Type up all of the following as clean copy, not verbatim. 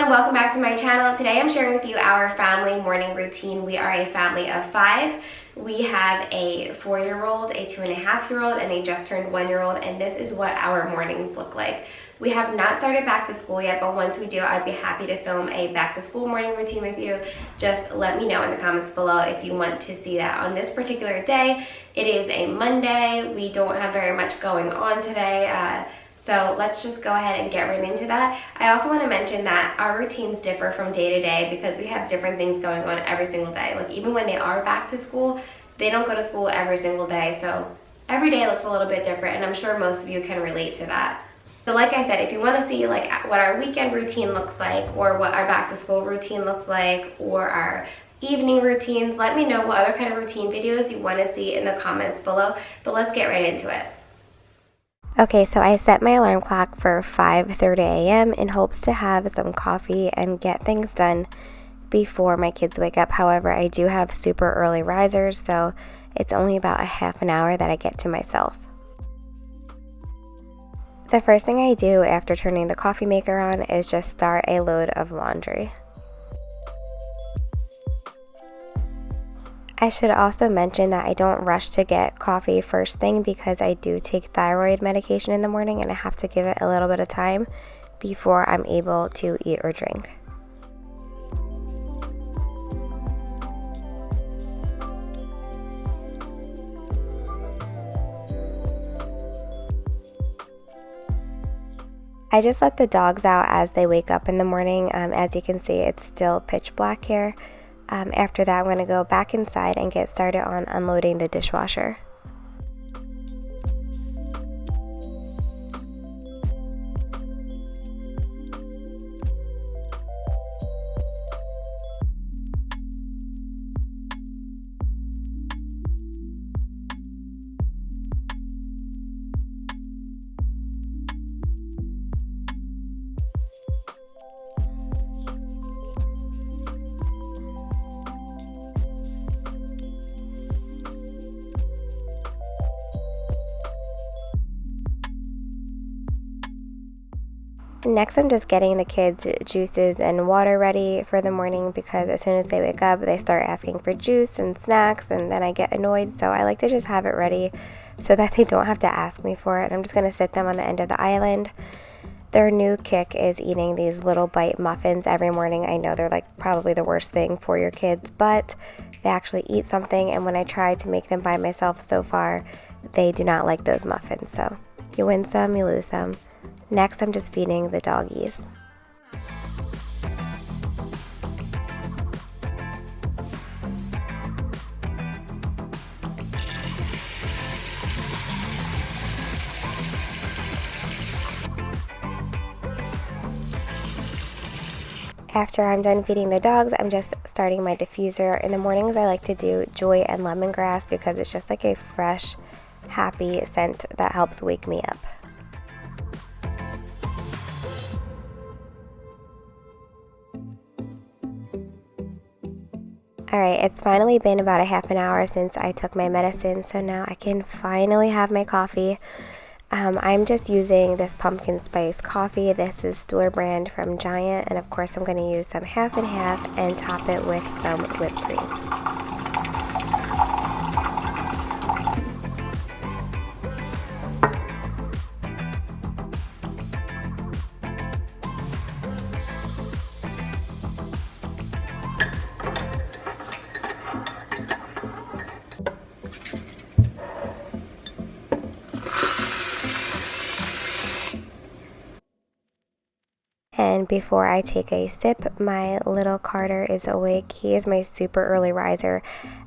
everyone, welcome back to my channel. Today I'm sharing with you our family morning routine. We are a family of 5. We have a 4-year-old, a 2.5-year-old, and a just turned 1-year-old, and this is what our mornings look like. We have not started back to school yet, but once we do, I'd be happy to film a back to school morning routine with you. Just let me know in the comments below if you want to see that. On this particular day, it is a Monday. We don't have very much going on today. So let's just go ahead and get right into that. I also want to mention that our routines differ from day to day because we have different things going on every single day. Like even when they are back to school, they don't go to school every single day. So every day looks a little bit different, and I'm sure most of you can relate to that. So like I said, if you want to see like what our weekend routine looks like, or what our back to school routine looks like, or our evening routines, let me know what other kind of routine videos you want to see in the comments below. But let's get right into it. Okay, so I set my alarm clock for 5:30 a.m. in hopes to have some coffee and get things done before my kids wake up. However, I do have super early risers, so it's only about a half an hour that I get to myself. The first thing I do after turning the coffee maker on is just start a load of laundry. I should also mention that I don't rush to get coffee first thing because I do take thyroid medication in the morning and I have to give it a little bit of time before I'm able to eat or drink. I just let the dogs out as they wake up in the morning. As you can see, it's still pitch black here. After that, I'm going to go back inside and get started on unloading the dishwasher. Next, I'm just getting the kids juices and water ready for the morning because as soon as they wake up, they start asking for juice and snacks, and then I get annoyed. So I like to just have it ready so that they don't have to ask me for it. I'm just going to sit them on the end of the island. Their new kick is eating these little bite muffins every morning. I know they're like probably the worst thing for your kids, but they actually eat something, and when I try to make them by myself so far, they do not like those muffins. So you win some, you lose some. Next, I'm just feeding the doggies. After I'm done feeding the dogs, I'm just starting my diffuser. In the mornings, I like to do joy and lemongrass because it's just like a fresh, happy scent that helps wake me up. Alright, it's finally been about a half an hour since I took my medicine, so now I can finally have my coffee. I'm just using this pumpkin spice coffee. This is store brand from Giant, and of course I'm going to use some half and half and top it with some whipped cream. And before I take a sip, my little Carter is awake. He is my super early riser.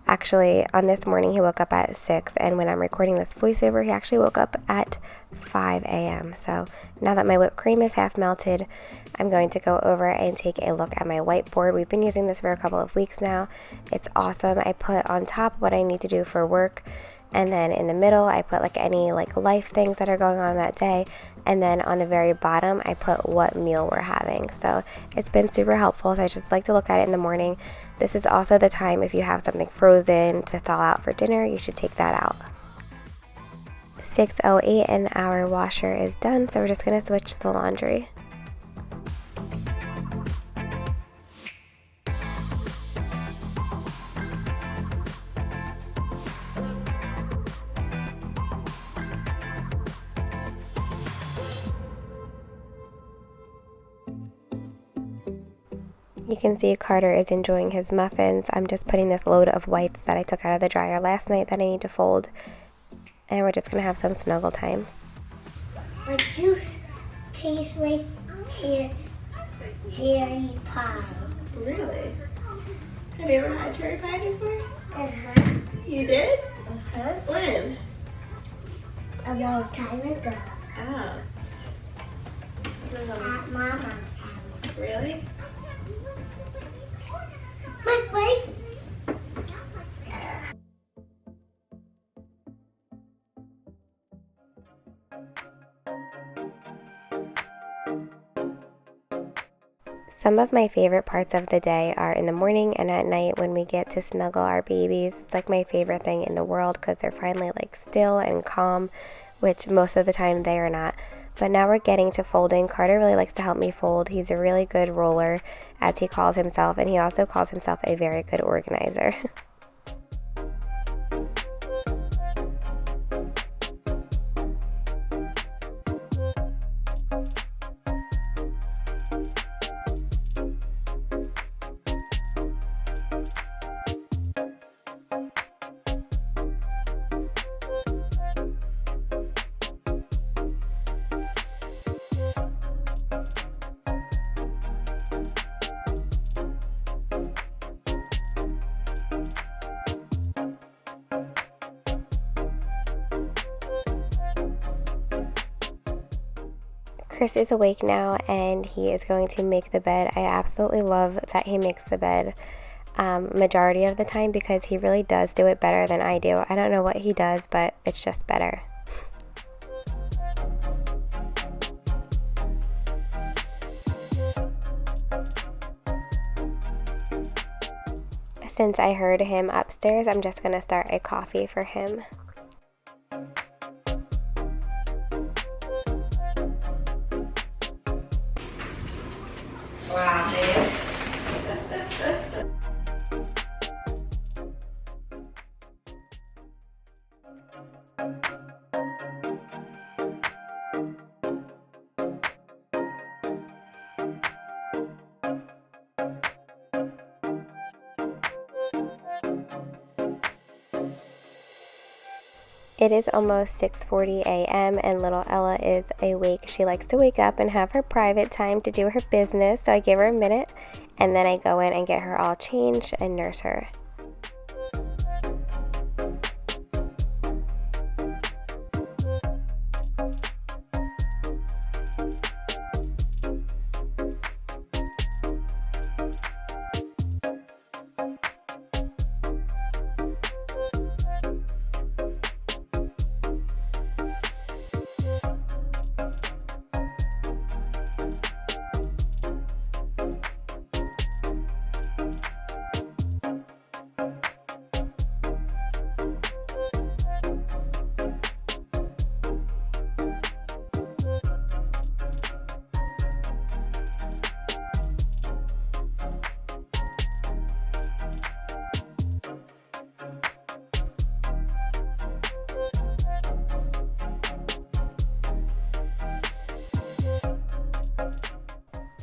Actually, on this morning, he woke up at 6, and when I'm recording this voiceover, he actually woke up at 5 a.m. So now that my whipped cream is half melted, I'm going to go over and take a look at my whiteboard. We've been using this for a couple of weeks now. It's awesome. I put on top what I need to do for work, and then in the middle, I put like any like life things that are going on that day. And then on the very bottom, I put what meal we're having. So it's been super helpful. So I just like to look at it in the morning. This is also the time if you have something frozen to thaw out for dinner, you should take that out. 6:08 and our washer is done. So we're just going to switch to the laundry. You can see Carter is enjoying his muffins. I'm just putting this load of whites that I took out of the dryer last night that I need to fold. And we're just going to have some snuggle time. My juice tastes like cherry pie. Really? Have you ever had cherry pie before? Uh-huh. You did? Uh-huh. When? A long time ago. Oh. At Mama's house. Really? Wait. Some of my favorite parts of the day are in the morning and at night when we get to snuggle our babies. It's like my favorite thing in the world because they're finally like still and calm, which most of the time they are not. But now we're getting to folding. Carter really likes to help me fold. He's a really good roller, as he calls himself, and he also calls himself a very good organizer. Chris is awake now and he is going to make the bed. I absolutely love that he makes the bed majority of the time because he really does do it better than I do. I don't know what he does, but it's just better. Since I heard him upstairs, I'm just going to start a coffee for him. Wow, man. It is almost 6:40 a.m. and little Ella is awake. She likes to wake up and have her private time to do her business, so I give her a minute and then I go in and get her all changed and nurse her.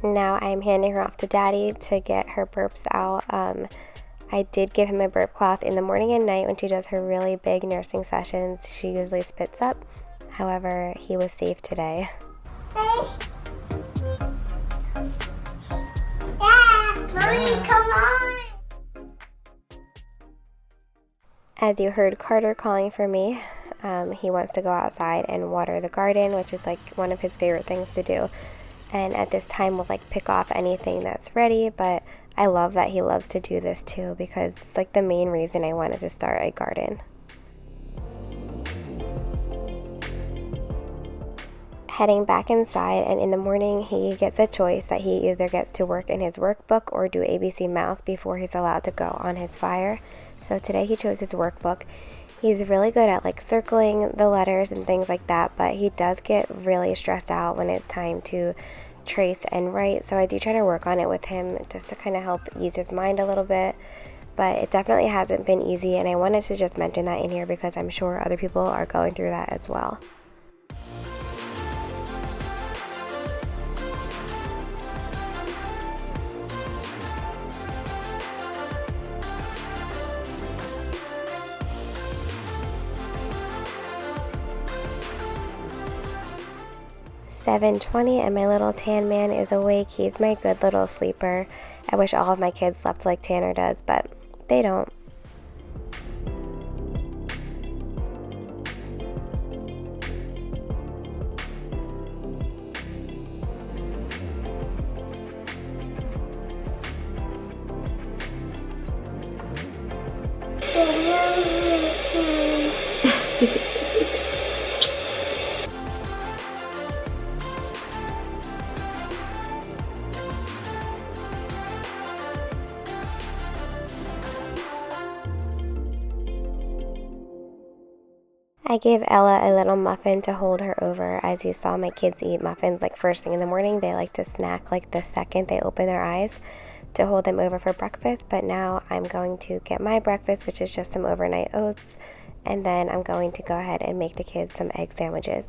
Now I'm handing her off to Daddy to get her burps out. I did give him a burp cloth in the morning and night when she does her really big nursing sessions. She usually spits up. However, he was safe today. Hey. Yeah, Mommy, come on. As you heard Carter calling for me, he wants to go outside and water the garden, which is like one of his favorite things to do. And at this time we'll like pick off anything that's ready, but I love that he loves to do this too because it's like the main reason I wanted to start a garden. Heading back inside, and in the morning he gets a choice that he either gets to work in his workbook or do ABC Mouse before he's allowed to go on his fire. So today he chose his workbook. He's really good at like circling the letters and things like that, but he does get really stressed out when it's time to trace and write. So I do try to work on it with him just to kind of help ease his mind a little bit. But it definitely hasn't been easy, and I wanted to just mention that in here because I'm sure other people are going through that as well. 7:20 and my little tan man is awake. He's my good little sleeper. I wish all of my kids slept like Tanner does, but they don't. I gave Ella a little muffin to hold her over. As you saw, my kids eat muffins like first thing in the morning. They like to snack like the second they open their eyes to hold them over for breakfast. But now I'm going to get my breakfast, which is just some overnight oats, and then I'm going to go ahead and make the kids some egg sandwiches.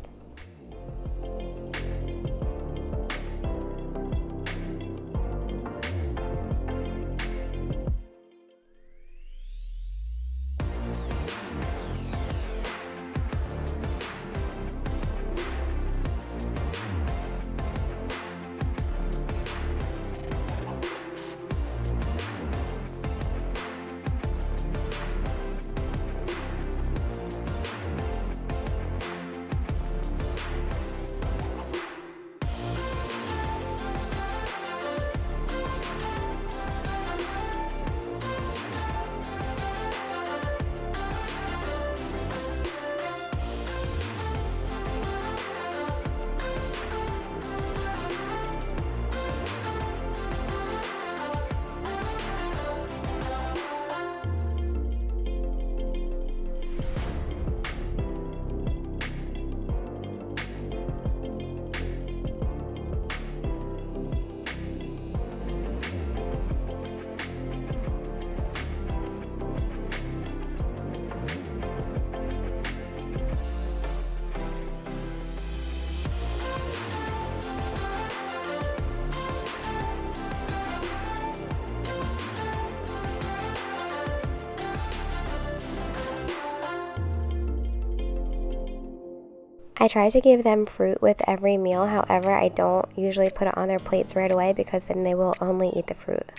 I try to give them fruit with every meal. However, I don't usually put it on their plates right away because then they will only eat the fruit.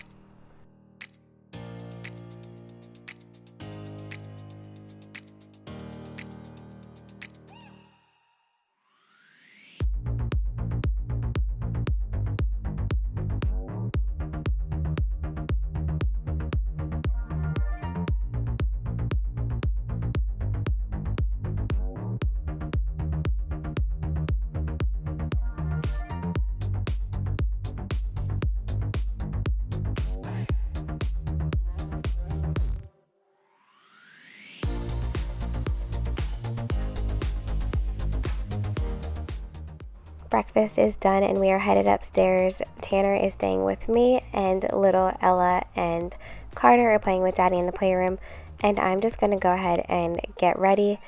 Breakfast is done and we are headed upstairs. Tanner is staying with me and little Ella and Carter are playing with Daddy in the playroom, and I'm just going to go ahead and get ready.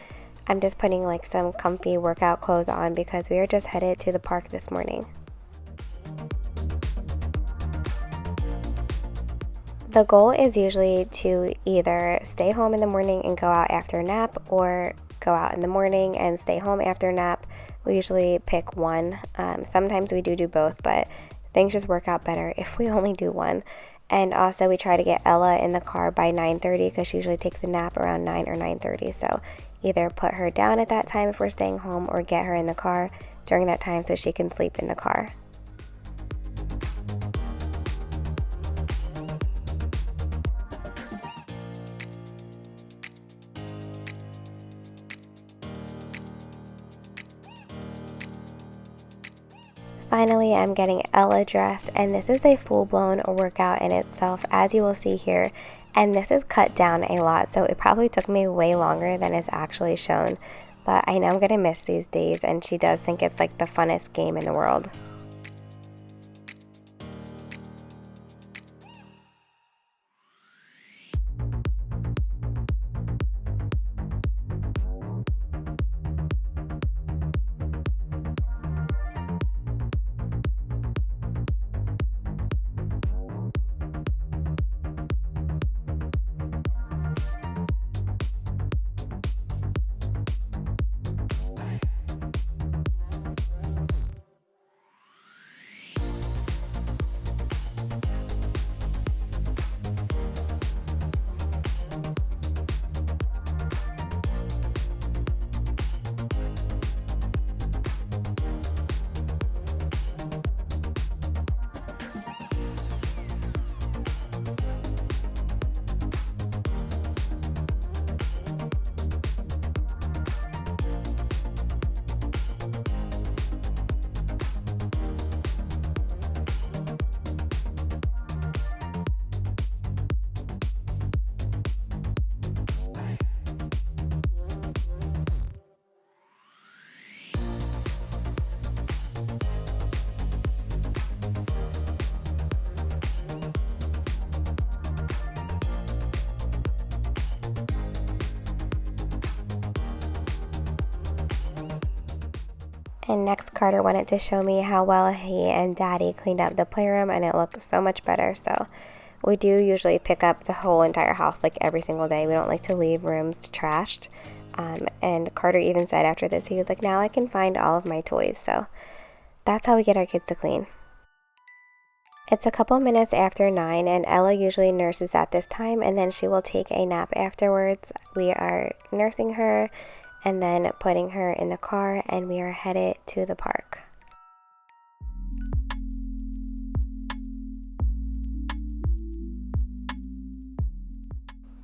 I'm just putting like some comfy workout clothes on because we are just headed to the park this morning. The goal is usually to either stay home in the morning and go out after a nap, or go out in the morning and stay home after a nap. We usually pick one. Sometimes we do both, but things just work out better if we only do one. And also we try to get Ella in the car by 9:30 because she usually takes a nap around 9 or 9:30. So either put her down at that time if we're staying home, or get her in the car during that time so she can sleep in the car. Finally, I'm getting Ella dressed, and this is a full-blown workout in itself, as you will see here. And this is cut down a lot, so it probably took me way longer than is actually shown. But I know I'm going to miss these days, and she does think it's like the funnest game in the world. And next, Carter wanted to show me how well he and Daddy cleaned up the playroom, and it looked so much better. So we do usually pick up the whole entire house like every single day. We don't like to leave rooms trashed. And Carter even said after this, he was like, now I can find all of my toys. So that's how we get our kids to clean. It's a couple minutes after 9, and Ella usually nurses at this time, and then she will take a nap afterwards. We are nursing her and then putting her in the car, and we are headed to the park.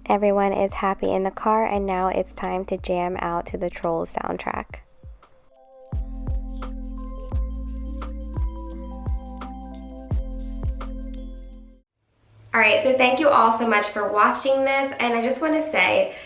Everyone is happy in the car, and now it's time to jam out to the Trolls soundtrack. Alright, so thank you all so much for watching this, and I just want to say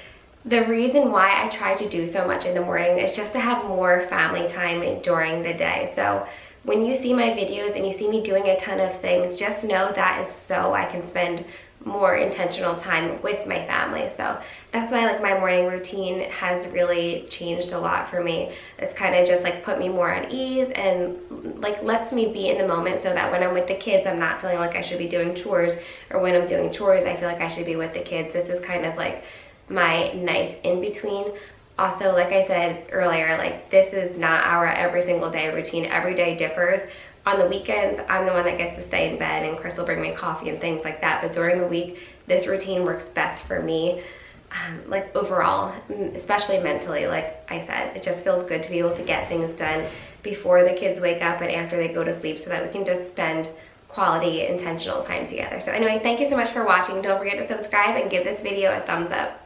the reason why I try to do so much in the morning is just to have more family time during the day. So when you see my videos and you see me doing a ton of things, just know that is so I can spend more intentional time with my family. So that's why like my morning routine has really changed a lot for me. It's kind of just like put me more at ease and like lets me be in the moment, so that when I'm with the kids I'm not feeling like I should be doing chores, or when I'm doing chores I feel like I should be with the kids. This is kind of like my nice in between. Also, like I said earlier, like this is not our every single day routine. Every day differs. On the weekends, I'm the one that gets to stay in bed and Chris will bring me coffee and things like that. But during the week, this routine works best for me. Like overall, especially mentally, like I said, it just feels good to be able to get things done before the kids wake up and after they go to sleep, so that we can just spend quality, intentional time together. So anyway, thank you so much for watching. Don't forget to subscribe and give this video a thumbs up.